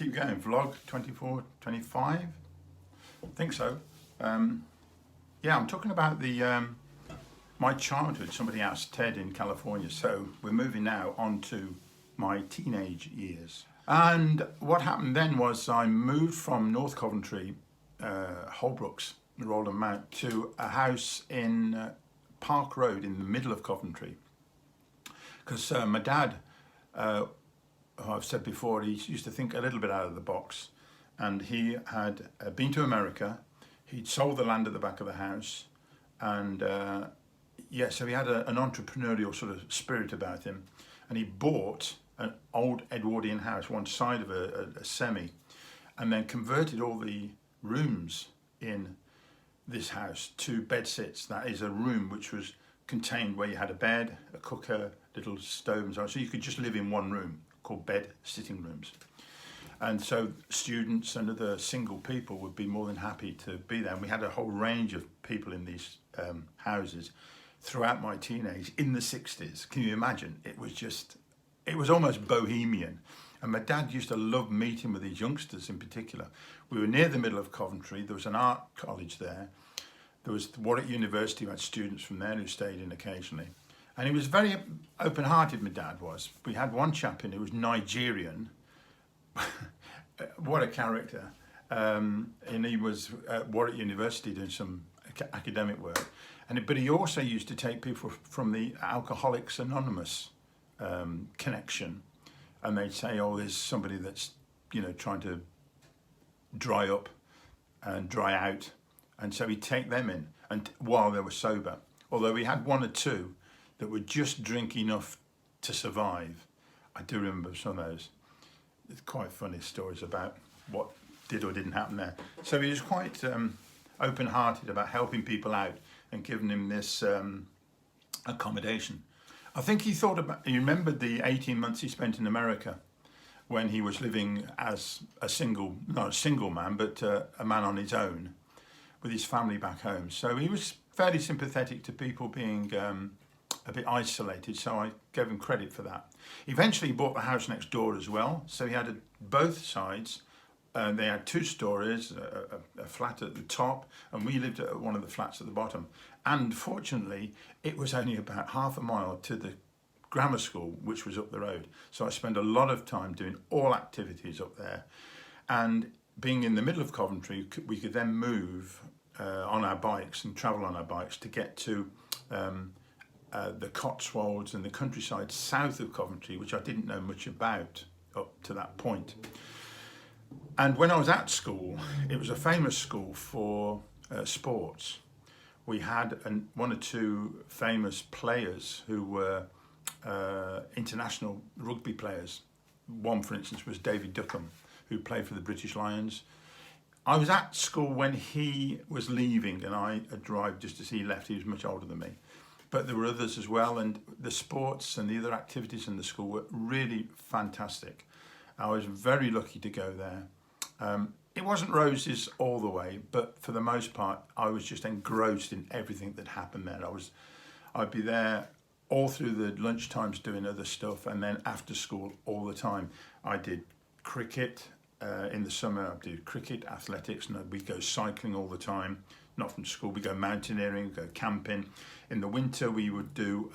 keep going. Vlog 24, 25? I think so. Yeah, I'm talking about the my childhood. Somebody asked Ted in California. So we're moving now on to my teenage years. And what happened then was I moved from North Coventry, Holbrooks, Roland Mount, to a house in Park Road in the middle of Coventry. Because my dad, I've said before, he used to think a little bit out of the box. And he had been to America. He'd sold the land at the back of the house. And yeah, so he had an entrepreneurial sort of spirit about him. And he bought an old Edwardian house, one side of a semi, and then converted all the rooms in this house to bedsits. That is a room which was contained where you had a bed, a cooker, little stove and so on. So you could just live in one room called bed sitting rooms. And so students and other single people would be more than happy to be there. And we had a whole range of people in these houses throughout my teenage in the 60s. Can you imagine? It was almost bohemian. And my dad used to love meeting with these youngsters in particular. We were near the middle of Coventry. There was an art college there. There was Warwick University, who had students from there who stayed in occasionally. And he was very open-hearted, my dad was. We had one chap in who was Nigerian. What a character. And he was at Warwick University doing some academic work. But he also used to take people from the Alcoholics Anonymous connection, and they'd say, oh, there's somebody that's, trying to dry up and dry out. And so he'd take them in and while they were sober. Although we had one or two that would just drink enough to survive. I do remember some of those. It's quite funny stories about what did or didn't happen there. So he was quite open-hearted about helping people out and giving him this accommodation. I think he remembered the 18 months he spent in America when he was living as not a single man, but a man on his own with his family back home. So he was fairly sympathetic to people being a bit isolated, so I gave him credit for that. Eventually he bought the house next door as well, so he had both sides. They had 2 stories, a flat at the top, and we lived at one of the flats at the bottom. And fortunately, it was only about half a mile to the grammar school, which was up the road. So I spent a lot of time doing all activities up there. And being in the middle of Coventry, we could then move on our bikes and travel on our bikes to get to the Cotswolds and the countryside south of Coventry, which I didn't know much about up to that point. And when I was at school, it was a famous school for sports. We had one or two famous players who were international rugby players. One, for instance, was David Duckham, who played for the British Lions. I was at school when he was leaving, and I arrived just as he left. He was much older than me. But there were others as well, and the sports and the other activities in the school were really fantastic. I was very lucky to go there. It wasn't roses all the way, but for the most part, I was just engrossed in everything that happened there. I'd be there all through the lunch times doing other stuff, and then after school all the time. I did cricket in the summer. I did cricket, athletics, and we'd go cycling all the time. Not from school, we go mountaineering, go camping. In the winter, we would do.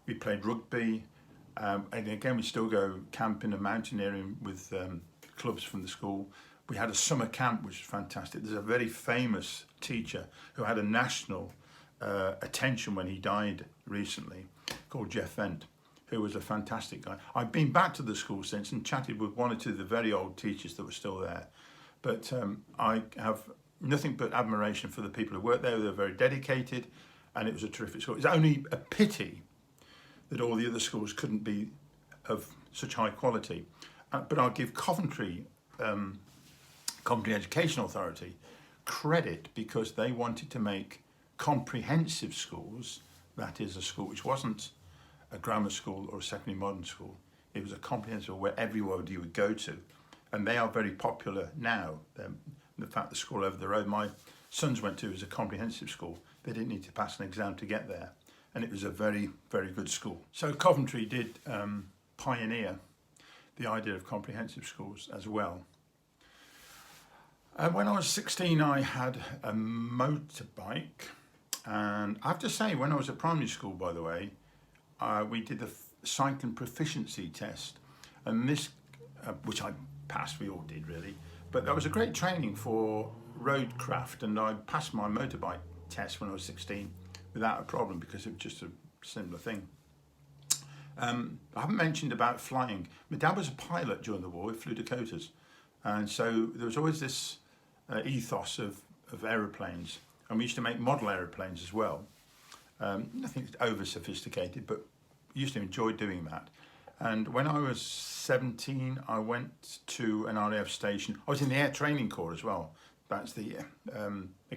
We played rugby, and again we still go camping and mountaineering with clubs from the school. We had a summer camp, which was fantastic. There's a very famous teacher who had a national attention when he died recently, called Jeff Vent, who was a fantastic guy. I've been back to the school since and chatted with one or two of the very old teachers that were still there. But I have nothing but admiration for the people who worked there. They were very dedicated, and it was a terrific school. It's only a pity that all the other schools couldn't be of such high quality. But I'll give Coventry Education Authority credit, because they wanted to make comprehensive schools, that is a school which wasn't a grammar school or a secondary modern school. It was a comprehensive where everybody would go to. And they are very popular now. The fact the school over the road my sons went to was a comprehensive school. They didn't need to pass an exam to get there. And it was a very, very good school. So Coventry did pioneer the idea of comprehensive schools as well. When I was 16, I had a motorbike, and I have to say, when I was at primary school, by the way, we did the cycling proficiency test, and this, which I passed, we all did really, but that was a great training for roadcraft, and I passed my motorbike test when I was 16 without a problem because it was just a similar thing. I haven't mentioned about flying. My dad was a pilot during the war, he flew Dakotas, and so there was always this ethos of aeroplanes, and we used to make model aeroplanes as well. Nothing over sophisticated, but used to enjoy doing that. And when I was 17, I went to an RAF station. I was in the Air Training Corps as well. That's the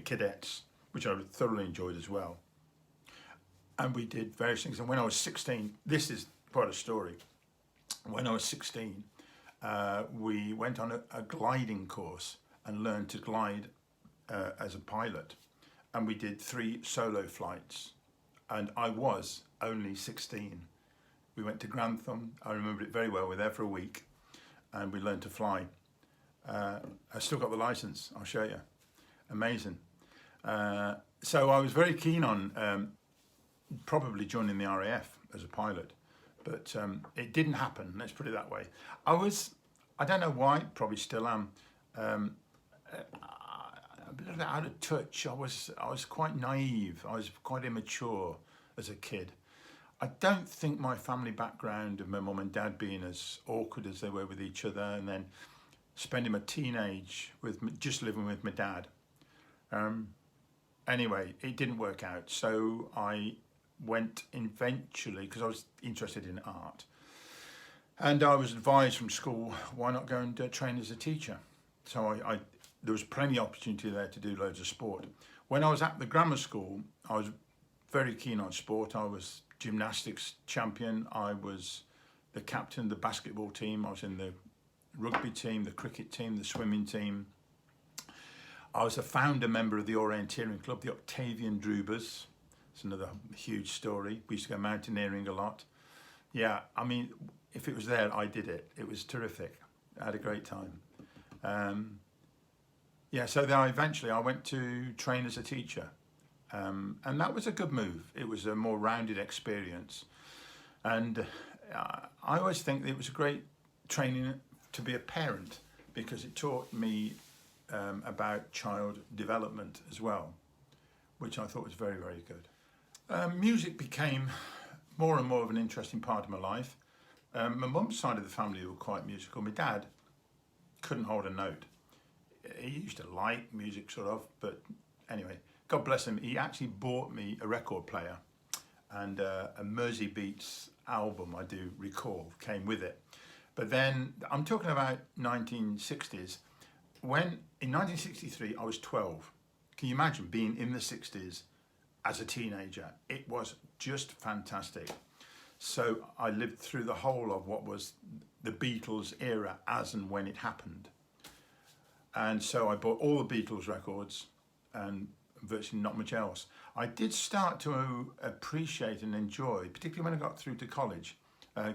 cadets, which I thoroughly enjoyed as well. And we did various things. And when I was 16, this is quite a story. When I was 16, we went on a gliding course and learned to glide as a pilot. And we did 3 solo flights. And I was only 16. We went to Grantham. I remember it very well. We were there for a week and we learned to fly. I still got the license, I'll show you. Amazing. So I was very keen on probably joining the RAF as a pilot, but it didn't happen, let's put it that way. I don't know why, probably still am, a little bit out of touch. I was quite naive, I was quite immature as a kid. I don't think my family background of my mum and dad being as awkward as they were with each other, and then spending my teenage with just living with my dad. Anyway, it didn't work out, so I went eventually, because I was interested in art, and I was advised from school, why not go and train as a teacher? So there was plenty of opportunity there to do loads of sport. When I was at the grammar school, I was very keen on sport. I was gymnastics champion, I was the captain of the basketball team, I was in the rugby team, the cricket team, the swimming team. I was a founder member of the orienteering club, the Octavian Drubers. It's another huge story. We used to go mountaineering a lot. Yeah, I mean, if it was there, I did it. It was terrific. I had a great time. Yeah, so then eventually I went to train as a teacher. And that was a good move. It was a more rounded experience. And I always think it was a great training to be a parent, because it taught me about child development as well, which I thought was very, very good. Music became more and more of an interesting part of my life. My mum's side of the family were quite musical. My dad couldn't hold a note. He used to like music sort of, but anyway, God bless him, he actually bought me a record player, and a Mersey Beats album, I do recall, came with it. But then, I'm talking about 1960s, when in 1963 I was 12. Can you imagine being in the 60s as a teenager? It was just fantastic. So I lived through the whole of what was the Beatles era as and when it happened. And so I bought all the Beatles records and virtually not much else. I did start to appreciate and enjoy, particularly when I got through to college,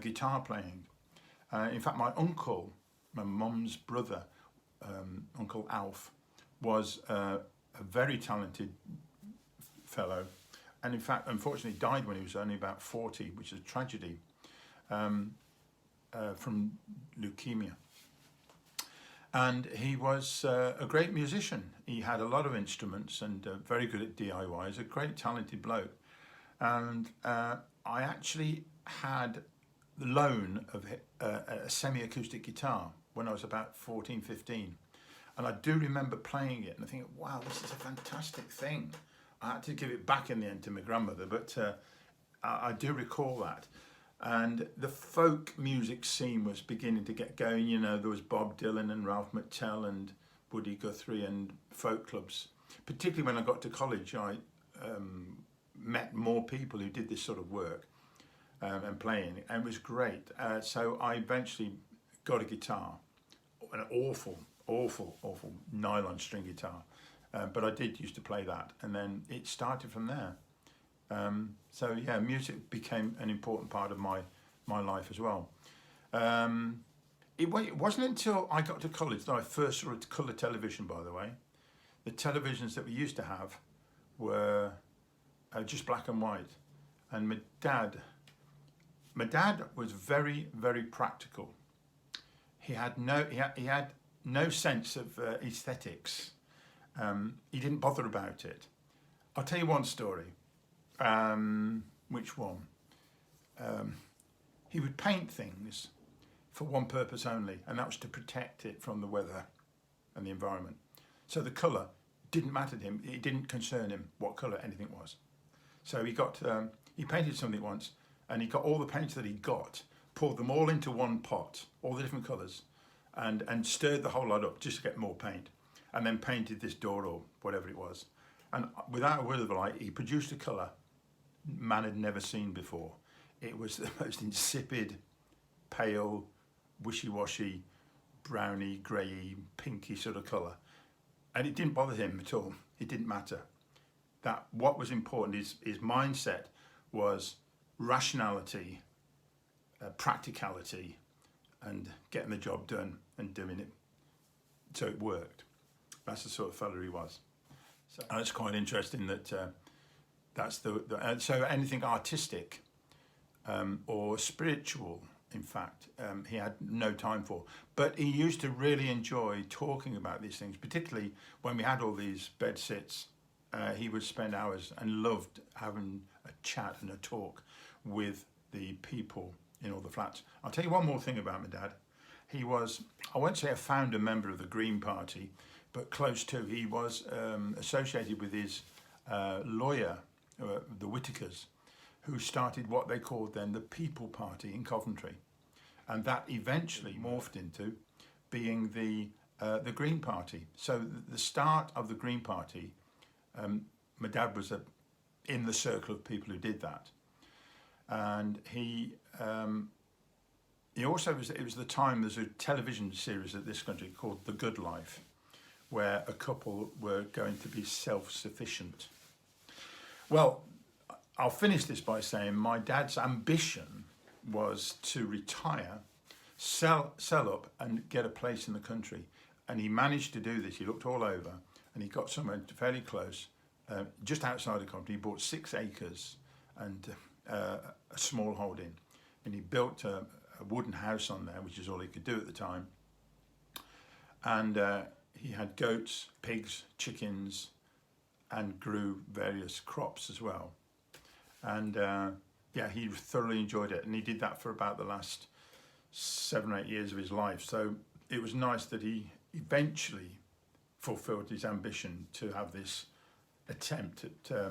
guitar playing. In fact, my uncle, my mum's brother, Uncle Alf, was a very talented fellow, and in fact, unfortunately died when he was only about 40, which is a tragedy, from leukemia. And he was a great musician. He had a lot of instruments and very good at DIY. He's a great talented bloke. And I actually had the loan of a semi-acoustic guitar when I was about 14, 15. And I do remember playing it and I think, wow, this is a fantastic thing. I had to give it back in the end to my grandmother, but I do recall that. And the folk music scene was beginning to get going. You know, there was Bob Dylan and Ralph McTell and Woody Guthrie and folk clubs. Particularly when I got to college, I met more people who did this sort of work and playing, and it was great. So I eventually got a guitar, an awful nylon string guitar, but I did used to play that, and then it started from there. So yeah, music became an important part of my life as well. It wasn't until I got to college that I first saw colour television, by the way. The televisions that we used to have were just black and white. And my dad was very, very practical. He had no sense of aesthetics. He didn't bother about it. I'll tell you one story. Which one? He would paint things for one purpose only, and that was to protect it from the weather and the environment. So the colour didn't matter to him. It didn't concern him what colour anything was. So he painted something once, and he got all the paints that he got, poured them all into one pot, all the different colours, and stirred the whole lot up just to get more paint, and then painted this door or whatever it was. And without a word of a lie, he produced a colour man had never seen before. It was the most insipid, pale, wishy-washy, browny, greyy, pinky sort of colour. And it didn't bother him at all. It didn't matter. That what was important, his mindset was rationality, practicality, and getting the job done and doing it. So it worked. That's the sort of fella he was. So it's quite interesting that that's so anything artistic or spiritual, in fact, he had no time for. But he used to really enjoy talking about these things, particularly when we had all these bed sits. He would spend hours and loved having a chat and a talk with the people in all the flats. I'll tell you one more thing about my dad. He was, I won't say a founder member of the Green Party, but close to. He was associated with his lawyer, the Whitakers, who started what they called then the People Party in Coventry. And that eventually morphed into being the Green Party. So the start of the Green Party, my dad was in the circle of people who did that. And he also it was the time there's a television series at this country called The Good Life, where a couple were going to be self-sufficient. Well, I'll finish this by saying my dad's ambition was to retire, sell up and get a place in the country. And he managed to do this. He looked all over and he got somewhere fairly close, just outside of Coventry. He bought 6 acres and a small holding. And he built a wooden house on there, which is all he could do at the time. And he had goats, pigs, chickens, and grew various crops as well. And yeah, he thoroughly enjoyed it. And he did that for about the last 7 or 8 years of his life. So it was nice that he eventually fulfilled his ambition to have this attempt at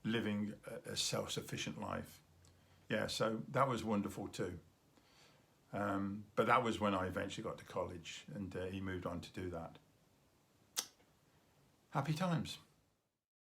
living a self-sufficient life. Yeah, so that was wonderful too. But that was when I eventually got to college and he moved on to do that. Happy times.